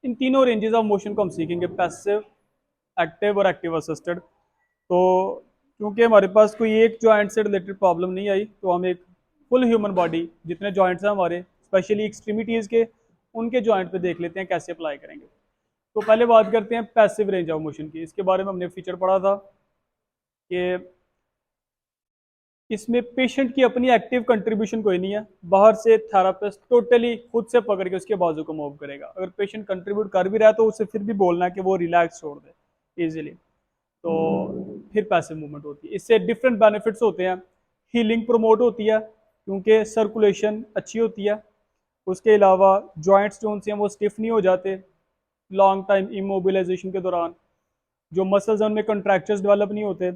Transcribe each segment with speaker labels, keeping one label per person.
Speaker 1: इन तीनों ranges of motion को हम सीखेंगे, पैसिव, एक्टिव और एक्टिव असिस्टेड। तो क्योंकि हमारे पास कोई एक जॉइंट से रिलेटेड प्रॉब्लम नहीं आई, तो हम एक फुल ह्यूमन बॉडी, जितने जॉइंट्स हैं हमारे, स्पेशली एक्सट्रीमिटीज़ के, उनके जॉइंट पे देख लेते हैं कैसे अप्लाई करेंगे। तो पहले बात करते हैं पैसिव रेंज ऑफ मोशन की। इसके बारे में हमने फीचर पढ़ा था कि इसमें पेशेंट की अपनी एक्टिव कंट्रीब्यूशन कोई नहीं है, बाहर से थेरापिस्ट टोटली खुद से पकड़ के उसके बाजू को मूव करेगा। अगर पेशेंट कंट्रीब्यूट कर भी रहा है तो उसे फिर भी बोलना है कि वो रिलैक्स छोड़ दे इजीली, तो फिर पैसिव मूवमेंट होती है। इससे डिफरेंट बेनिफिट्स होते हैं। हीलिंग प्रमोट होती है क्योंकि सर्कुलेशन अच्छी होती है। उसके अलावा जॉइंट्स जो उनसे हैं वो स्टिफ नहीं हो जाते लॉन्ग टाइम इमोबिलाइजेशन के दौरान। जो मसल्स हैं उनमें कंट्रैक्चर्स डेवलप नहीं होते।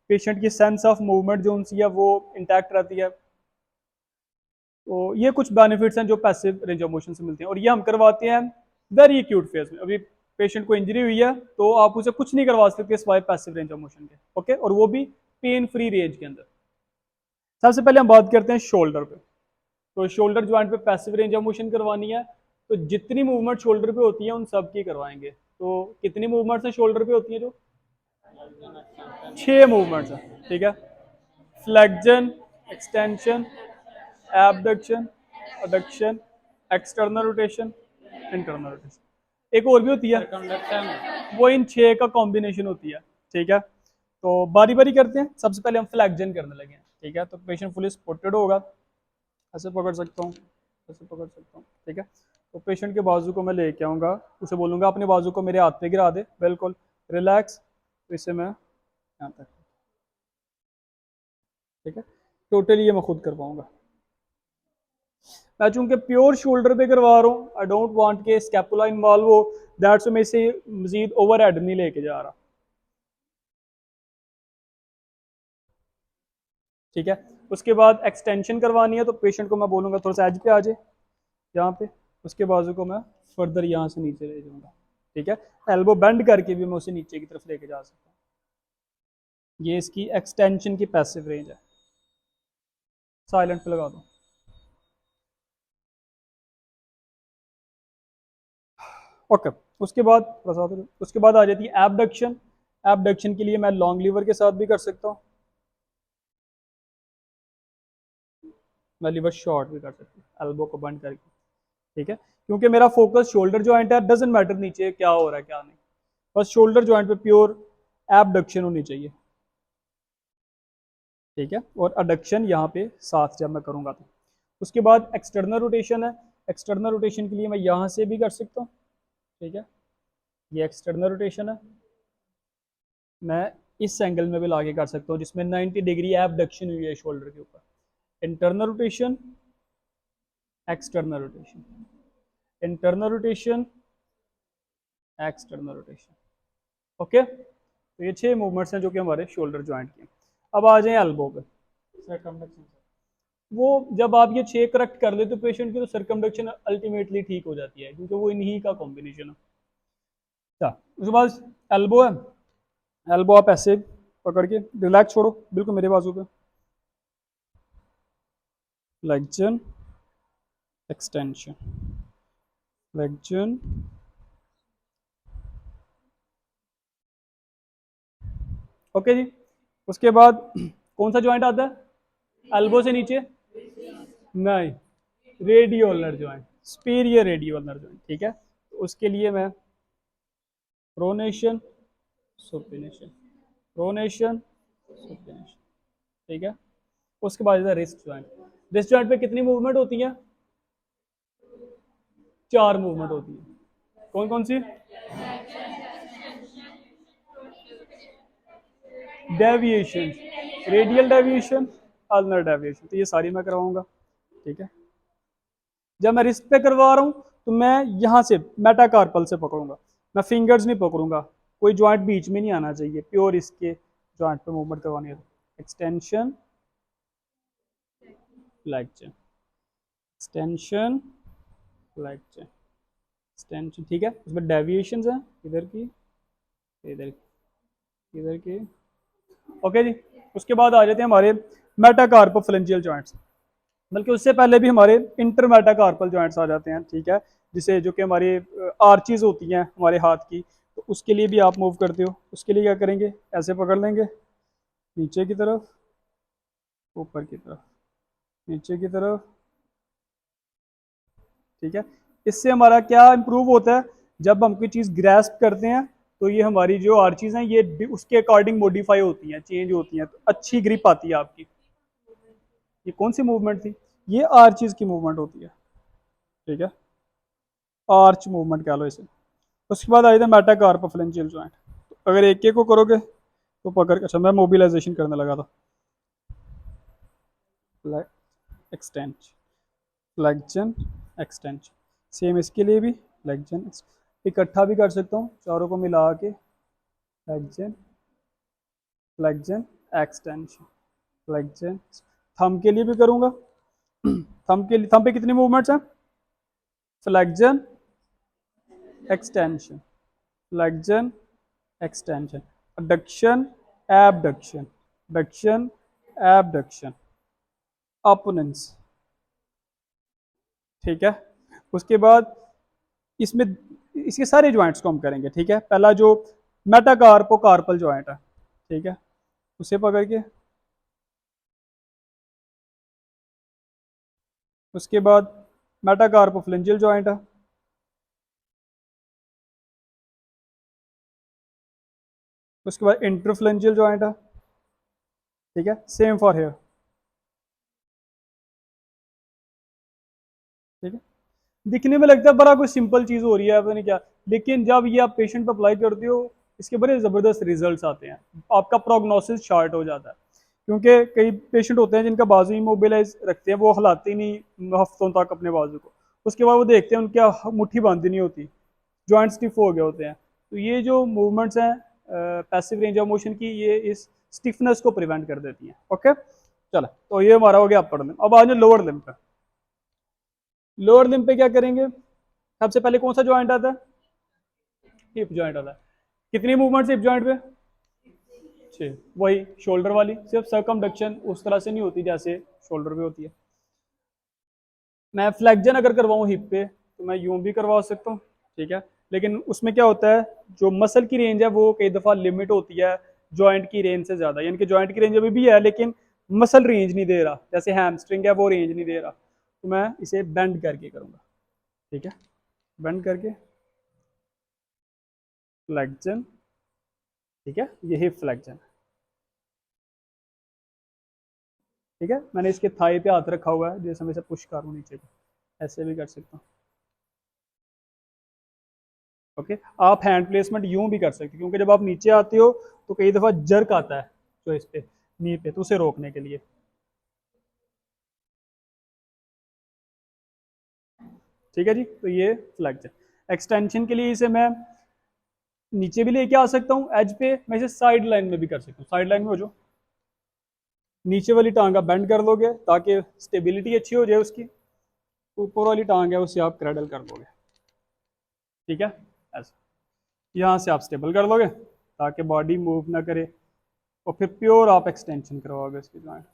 Speaker 1: पेशेंट की सेंस ऑफ मूवमेंट जो उनसी है वो इंटैक्ट रहती है। तो ये कुछ बेनिफिट्स हैं जो पैसिव रेंज ऑफ मोशन से मिलते हैं, और ये हम करवाते हैं वेरी एक्यूट फेज में। अभी पेशेंट को इंजरी हुई है तो आप उसे कुछ नहीं करवा सकते सिवाय पैसिव रेंज ऑफ मोशन के, ओके, और वो भी पेन फ्री रेंज के अंदर। सबसे पहले हम बात करते हैं शोल्डर पे। तो शोल्डर ज्वाइंट पे पैसिव रेंज ऑफ मोशन करवानी है, तो जितनी मूवमेंट शोल्डर पे होती है उन सब की करवाएंगे। तो कितनी मूवमेंट्स हैं शोल्डर पे होती है? जो 6 मूवमेंट्स हैं, ठीक है। Flexion, extension, abduction, adduction, external rotation, internal rotation. एक और भी होती है, वो इन 6 का कॉम्बिनेशन होती है, ठीक है। तो बारी बारी करते हैं। सबसे पहले हम फ्लेक्जन करने लगे हैं, ठीक है। तो पेशेंट फुली सपोर्टेड होगा, ऐसे पकड़ सकता हूँ, ऐसे पकड़ सकता हूँ, ठीक है। तो पेशेंट के बाजू को मैं लेके आऊँगा, उसे बोलूँगा अपने बाजू को मेरे हाथ पे गिरा दे, बिल्कुल रिलैक्स। तो इसे मैं यहाँ तक, ठीक है। टोटली ये मैं खुद कर पाऊंगा। मैं चूंकि प्योर शोल्डर पे करवा रहा हूँ, आई डोंट वांट के स्कैपुला इन्वॉल्व हो, दैट्स मैं इसे मजीद ओवर हेड नहीं लेके जा रहा, ठीक है। उसके बाद एक्सटेंशन करवानी है, तो पेशेंट को मैं बोलूँगा थोड़ा सा एज पे आ जाए यहाँ पे, उसके बाजू को मैं फर्दर यहाँ से नीचे ले जाऊँगा, ठीक है। एल्बो बेंड करके भी मैं उसे नीचे की तरफ लेके जा सकता हूँ। ये इसकी एक्सटेंशन की पैसिव रेंज है। साइलेंट पे लगा दो। ओके, उसके बाद उसके बाद आ जाती है एबडक्शन। एबडक्शन के लिए मैं लॉन्ग लीवर के साथ भी कर सकता हूँ, मैं लीवर शॉर्ट भी कर सकता हूँ एल्बो को बंद करके, ठीक है। क्योंकि मेरा फोकस शोल्डर जॉइंट है, डजेंट मैटर नीचे क्या हो रहा है क्या नहीं, बस शोल्डर जॉइंट पे प्योर एबडक्शन होनी चाहिए, ठीक है। और अडक्शन यहाँ पे साथ जब मैं करूँगा तो। उसके बाद एक्सटर्नल रोटेशन है। एक्सटर्नल रोटेशन के लिए मैं यहाँ से भी कर सकता हूँ, ठीक है। ये एक्सटर्नल रोटेशन है, मैं इस एंगल में भी लाके कर सकता हूँ जिसमें 90 डिग्री एबडक्शन हुई है शोल्डर के ऊपर। Internal rotation, external rotation, internal rotation, external rotation, okay. तो ये 6 मूवमेंट्स हैं जो कि हमारे शोल्डर जॉइंट के। अब आ जाए एल्बो पे। वो जब आप ये 6 करेक्ट कर ले तो पेशेंट की तो सर्कमडक्शन अल्टीमेटली ठीक हो जाती है, क्योंकि वो इन्हीं का कॉम्बिनेशन है। अच्छा, उसके बाद एल्बो है। एल्बो आप ऐसे पकड़ के रिलैक्स छोड़ो बिल्कुल मेरे बाजू पे, फ्लेक्जन, एक्सटेंशन, फ्लेक्जन, ओके जी। उसके बाद कौन सा जॉइंट आता है एल्बो से नीचे? नहीं, radioulnar joint, superior radioulnar joint, ठीक है। तो उसके लिए मैं प्रोनेशन, सुपिनेशन, प्रोनेशन, सुपिनेशन, ठीक है। उसके बाद रिस्ट जॉइंट। रिस्ट जॉइंट पे कितनी मूवमेंट होती है? 4 मूवमेंट होती है। कौन कौन सी? Deviation, radial deviation, ulnar deviation, तो ये सारी मैं करवाऊंगा, ठीक है। जब मैं रिस्ट पे करवा रहा हूँ तो मैं यहाँ से मेटाकार्पल से पकड़ूंगा, मैं फिंगर्स नहीं पकड़ूंगा, कोई जॉइंट बीच में नहीं आना चाहिए, प्योर इसके जॉइंट पे मूवमेंट करवानी है। Extension, flexion, extension, flexion, extension, ठीक है। उसमें डेविएशन है इधर की, इधर की, इधर की, ओके जी। उसके बाद आ जाते हैं हमारे मेटाकार्पोफ्लेंजियल जॉइंट्स, बल्कि उससे पहले भी हमारे इंटरमेटाकार्पल जॉइंट्स आ जाते हैं, ठीक है। जिसे जो कि हमारे आर्चीज होती हैं हमारे हाथ की, तो उसके लिए भी आप मूव करते हो। उसके लिए क्या करेंगे, ऐसे पकड़ लेंगे नीचे की तरफ, ऊपर की तरफ, नीचे की तरफ, ठीक है। इससे हमारा क्या इंप्रूव होता है, जब हम कोई चीज़ ग्रैस्प करते हैं तो ये हमारी जो आर्चीज हैं ये उसके अकॉर्डिंग मॉडिफाई होती हैं, चेंज होती हैं, तो अच्छी ग्रिप आती है आपकी। ये कौन सी मूवमेंट थी, ये आर्चीज की मूवमेंट होती है, ठीक है, आर्च मूवमेंट कह लो इसे। उसके बाद आई था मेटाकार्पोफेरेंजियल जॉइंट। तो अगर एक एक को करोगे तो पकड़, अच्छा मैं मोबिलाइजेशन करने लगा था, एक्सटेंशन, फ्लेक्जन, एक्सटेंशन, सेम इसके लिए भी फ्लेक्जन, इकट्ठा भी कर सकता हूँ चारों को मिला के, flexion, flexion, extension, flexion. Thumb के लिए भी करूँगा, थंब के लिए, थंब पे कितनी मूवमेंट्स हैं, flexion, extension, flexion, extension, adduction, abduction, duction, abduction, opponens, ठीक है। उसके बाद इसमें इसके सारे ज्वाइंट्स को हम करेंगे, ठीक है। पहला जो मेटाकार्पो कार्पल ज्वाइंट है, ठीक है, उसे पकड़ के, उसके बाद मेटाकार्पोफ्लेंजियल ज्वाइंट है, उसके बाद इंटरफ्लेंजियल ज्वाइंट है, ठीक है, सेम फॉर हेयर, ठीक है। दिखने में लगता है बड़ा कोई सिंपल चीज़ हो रही है पता नहीं क्या, लेकिन जब ये आप पेशेंट पर अप्लाई करते हो इसके बड़े ज़बरदस्त रिजल्ट्स आते हैं, आपका प्रोग्नोसिस शार्ट हो जाता है। क्योंकि कई पेशेंट होते हैं जिनका बाजू इमोबिलाइज रखते हैं, वो हिलाते ही नहीं हफ्तों तक अपने बाजू को, उसके बाद वो देखते हैं उनकी मुट्ठी बांधी नहीं होती, जॉइंट स्टिफ हो गए होते हैं। तो ये जो मूवमेंट्स हैं पैसिव रेंज ऑफ मोशन की, ये इस स्टिफनेस को प्रिवेंट कर देती हैं। ओके, चलो तो ये हमारा हो गया अपर लिम्ब। अब आ जाए लोअर लिम्ब पे। लोअर लिम्ब पे क्या करेंगे, सबसे पहले कौन सा ज्वाइंट आता है, हिप ज्वाइंट आता है। कितनी मूवमेंट्स हिप ज्वाइंट पे, छः। वही शोल्डर वाली, सिर्फ सर्कमडक्शन उस तरह से नहीं होती जैसे शोल्डर पे होती है। मैं फ्लेक्जन अगर करवाऊँ हिप पे तो मैं यूं भी करवा सकता हूँ, ठीक है, लेकिन उसमें क्या होता है, जो मसल की रेंज है वो कई दफ़ा लिमिट होती है जॉइंट की रेंज से ज़्यादा, यानी कि जॉइंट की रेंज अभी भी है लेकिन मसल रेंज नहीं दे रहा, जैसे हैमस्ट्रिंग है वो रेंज नहीं दे रहा, तो मैं इसे बेंड करके करूँगा, ठीक है, बेंड करके फ्लेक्जन, ठीक है, ये हिप फ्लेक्जन, ठीक है। मैंने इसके थाई पे हाथ रखा हुआ है, जैसे मैं इसे पुश करूँ नीचे को, ऐसे भी कर सकता हूँ, ओके। आप हैंड प्लेसमेंट यूं भी कर सकते हो, क्योंकि जब आप नीचे आते हो तो कई दफ़ा जर्क आता है जो इस पे नी पे, तो उसे रोकने के लिए, ठीक है जी। तो ये फ्लेक्जन। एक्सटेंशन के लिए इसे मैं नीचे भी लेके आ सकता हूँ एज पे, मैं इसे साइड लाइन में भी कर सकता हूँ, साइड लाइन में हो जो नीचे वाली टांग आप बेंड कर लोगे ताकि स्टेबिलिटी अच्छी हो जाए उसकी, ऊपर वाली टांग है उसे आप क्रैडल कर लोगे, ठीक है, ऐसे यहाँ से आप स्टेबल कर लोगे ताकि बॉडी मूव ना करे, और फिर प्योर आप एक्सटेंशन करवाओगे इसकी ज्वाइंट,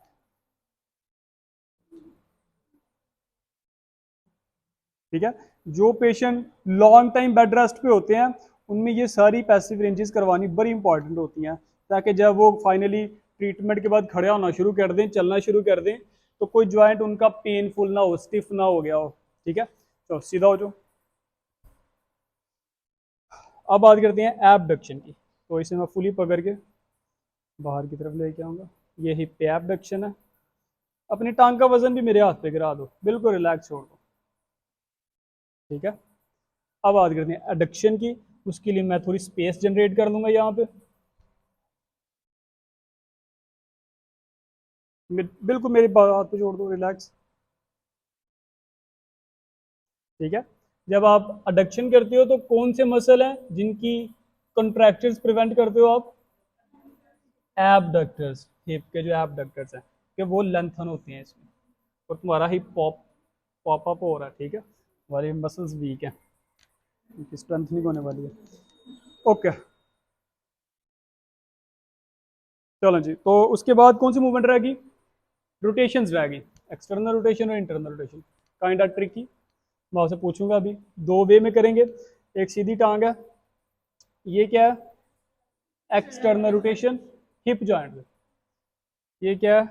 Speaker 1: ठीक है। जो patient long time bed rest पे होते हैं उनमें ये सारी पैसिव रेंजेस करवानी बड़ी इंपॉर्टेंट होती हैं, ताकि जब वो फाइनली ट्रीटमेंट के बाद खड़े होना शुरू कर दें, चलना शुरू कर दें, तो कोई ज्वाइंट उनका पेनफुल ना हो, स्टिफ ना हो गया हो, ठीक है। तो सीधा हो जाओ। अब बात करते हैं एबडक्शन की। तो इसे मैं फुली पकड़ के बाहर की तरफ लेके आऊँगा, ये हिप पे एबडक्शन है। अपनी टांग का वजन भी मेरे हाथ पे गिरा दो, बिल्कुल रिलैक्स छोड़ दो, ठीक है। अब बात करते हैं एडक्शन की। उसके लिए मैं थोड़ी स्पेस जनरेट कर लूंगा यहाँ पे, बिल्कुल मेरे हाथ पे छोड़ दो, रिलैक्स, ठीक है। जब आप अडक्शन करते हो तो कौन से मसल हैं जिनकी कंट्रैक्चर्स प्रिवेंट करते हो आप, एबडक्टर्स, हिप के जो एबडक्टर्स हैं कि वो लेंथन होते हैं इसमें, और तुम्हारा हिप पॉप अप हो रहा है, ठीक है, हमारी मसल्स वीक है, इनकी स्ट्रेंथ नहीं होने वाली है, ओके। चलो जी, तो उसके बाद कौन सी मूवमेंट रहेगी, रोटेशंस रहेगी, एक्सटर्नल रोटेशन और internal rotation, kind of tricky. मैं आपसे पूछूंगा अभी। दो वे में करेंगे, एक सीधी टांग है, ये क्या है एक्सटर्नल रोटेशन हिप जॉइंट में, ये क्या है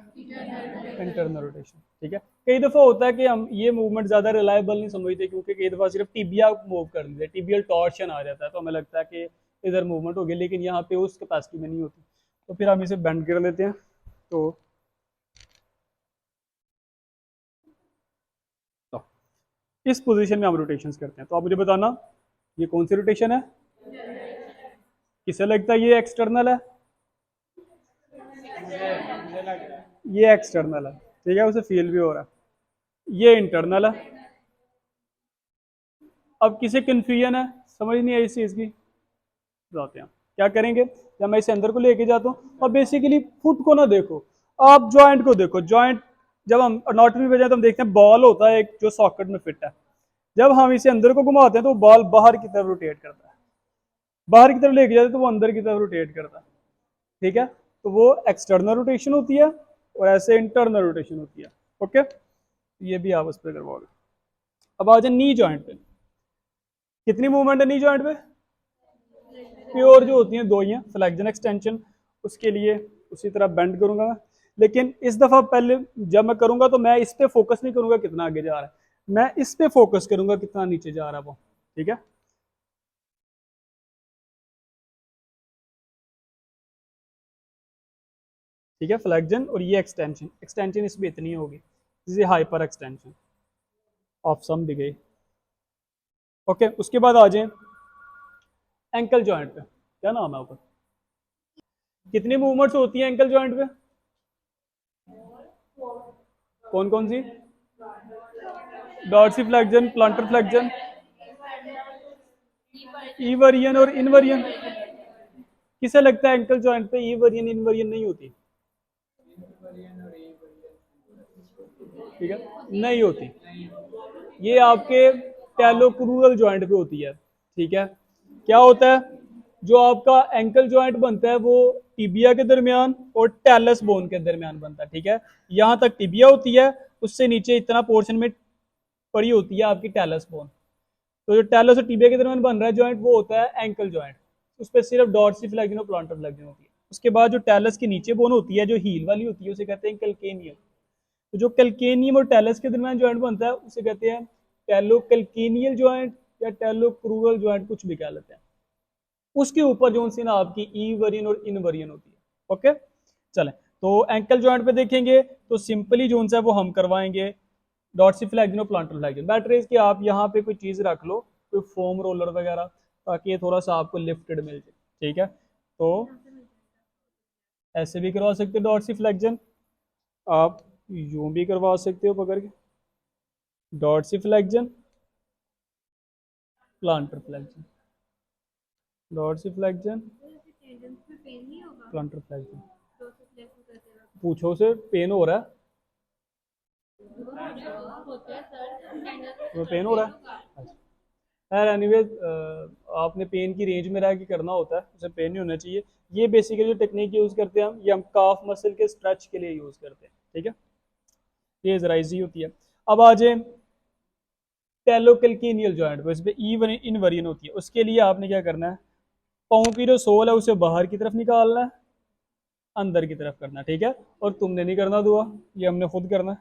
Speaker 1: इंटरनल रोटेशन। ठीक है, कई दफ़ा होता है कि हम ये मूवमेंट ज़्यादा रिलायबल नहीं समझते, क्योंकि कई दफ़ा सिर्फ टिबिया मूव कर देते हैं, टिबियल टॉर्शन आ जाता है, तो हमें लगता है कि इधर मूवमेंट होगी, लेकिन यहाँ पे उस कैपेसिटी में नहीं होती। तो फिर हम इसे बेंड कर लेते हैं। तो इस पोजीशन में हम रोटेशंस करते हैं। तो आप मुझे बताना ये कौन सी रोटेशन है, किसे लगता है ये एक्सटर्नल है, ये एक्सटर्नल है। ठीक है, उसे फील भी हो रहा है, ये इंटरनल है। अब किसे कन्फ्यूजन है, समझ नहीं आई इस चीज़ की, बताते हैं क्या करेंगे। जब मैं इसे अंदर को लेके जाता हूँ, और बेसिकली फुट को ना देखो, आप जॉइंट को देखो। जॉइंट जब हम अनाटॉमी में जाए तो हम देखते हैं बॉल होता है एक जो सॉकेट में फिट है, जब हम इसे अंदर को घुमाते हैं तो बॉल बाहर की तरफ रोटेट करता है, बाहर की तरफ लेके जाते हैं तो वो अंदर की तरफ रोटेट करता है। ठीक है, तो वो एक्सटर्नल रोटेशन होती है, और ऐसे इंटरनल रोटेशन होती है। ओके, ये भी आप उस पर करवाओगे। अब आ जाए नी जॉइंट पे, कितनी मूवमेंट है नी जॉइंट पे, प्योर जो होती हैं दो ही हैं, फ्लेक्जन एक्सटेंशन। उसके लिए उसी तरह बेंड करूंगा मैं, लेकिन इस दफा पहले जब मैं करूंगा तो मैं इस पे फोकस नहीं करूंगा कितना आगे जा रहा है, मैं इस पे फोकस करूंगा कितना नीचे जा रहा है वो। ठीक है, ठीक है, फ्लेक्जन और ये एक्सटेंशन, एक्सटेंशन इसमें इतनी होगी, ये हाइपर एक्सटेंशन ऑफ सम दी गई। ओके, उसके बाद आ जाए एंकल जॉइंट पे, क्या नाम है ऊपर, कितनी मूवमेंट्स होती हैं एंकल जॉइंट पे, कौन कौन सी, डॉर्सी फ्लेक्जन, प्लांटर फ्लेक्जन, ई वर्जन और इन वर्जन। किसे लगता है एंकल जॉइंट पे ई वर्जन इन वर्जन नहीं होती, ठीक है, नहीं होती, ये आपके टैलोक्रूरल जॉइंट पे होती है। ठीक है, क्या होता है, जो आपका एंकल जॉइंट बनता है वो टिबिया के दरमियान और टैलस बोन के दरमियान बनता है। ठीक है, यहाँ तक टिबिया होती है, उससे नीचे इतना पोर्शन में पड़ी होती है आपकी टैलस बोन। तो जो टैलस और टिबिया के दरमियान बन रहा है जॉइंट वो होता है एंकल जॉइंट, उस पर सिर्फ डॉर्सी फ्लेक्जन और प्लांटर फ्लेक्जन होती है। उसके बाद जो टैलस के नीचे बोन होती है जो हील वाली होती है उसे कहते हैं कैल्केनियम। तो जो कैल्केनियम और टैलस के दरमियान जॉइंट बनता है उसे कहते हैं टैलोकैल्केनियल जॉइंट या टैलोक्रूरल जॉइंट, कुछ भी कह लेते हैं। उसके ऊपर जो सी ना आपकी ई वरियन और इन वरियन होती है। ओके, चले तो एंकल जॉइंट पे देखेंगे तो सिंपली जो सा है वो हम करवाएंगे डॉर्सी फ्लेक्जन और प्लांटर फ्लेक्जन। बेटर इज कि आप यहाँ पे कोई चीज़ रख लो, कोई फोम रोलर वगैरह, ताकि ये थोड़ा सा आपको लिफ्टेड मिल जाए। ठीक है, तो ऐसे भी करवा सकते हो डॉर्सी फ्लेक्जन, आप यूं भी करवा सकते हो पकड़ के, dorsiflexion, plantar flexion, dorsiflexion, plantar flexion. पूछो से पेन हो रहा है, तो पेन हो रहा है, अच्छा। खैर एनीवेज, आपने पेन की रेंज में रह के करना होता है, उसे पेन नहीं होना चाहिए। ये बेसिकली जो टेक्निक यूज़ करते हैं हम, ये हम काफ मसल के स्ट्रेच के लिए यूज़ करते हैं। ठीक है, ये जरा इजी होती है। अब आ जाए टेलोकैल्केनियल जॉइंट पे, इस पे ई इन वरियन होती है। उसके लिए आपने क्या करना है, पाँव की जो सोल है उसे बाहर की तरफ निकालना है, अंदर की तरफ करना है। ठीक है, और तुमने नहीं करना दुआ, ये हमने खुद करना है।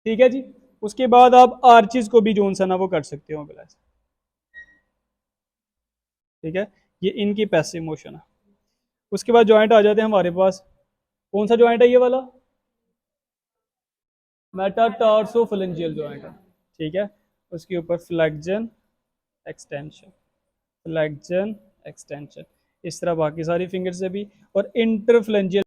Speaker 1: ठीक है जी, उसके बाद आप आर्चिज को भी जोन सा ना वो कर सकते हो गला से। ठीक है, ये इनकी पैसिव मोशन है। उसके बाद जॉइंट आ जाते हैं हमारे पास, कौन सा जॉइंट है ये वाला, मेटाटार्सोफेरेंजियल जॉइंट है। ठीक है, उसके ऊपर फ्लेक्जन एक्सटेंशन, फ्लेक्जन एक्सटेंशन, इस तरह बाकी सारी फिंगर से भी, और इंटरफ्लेंजियल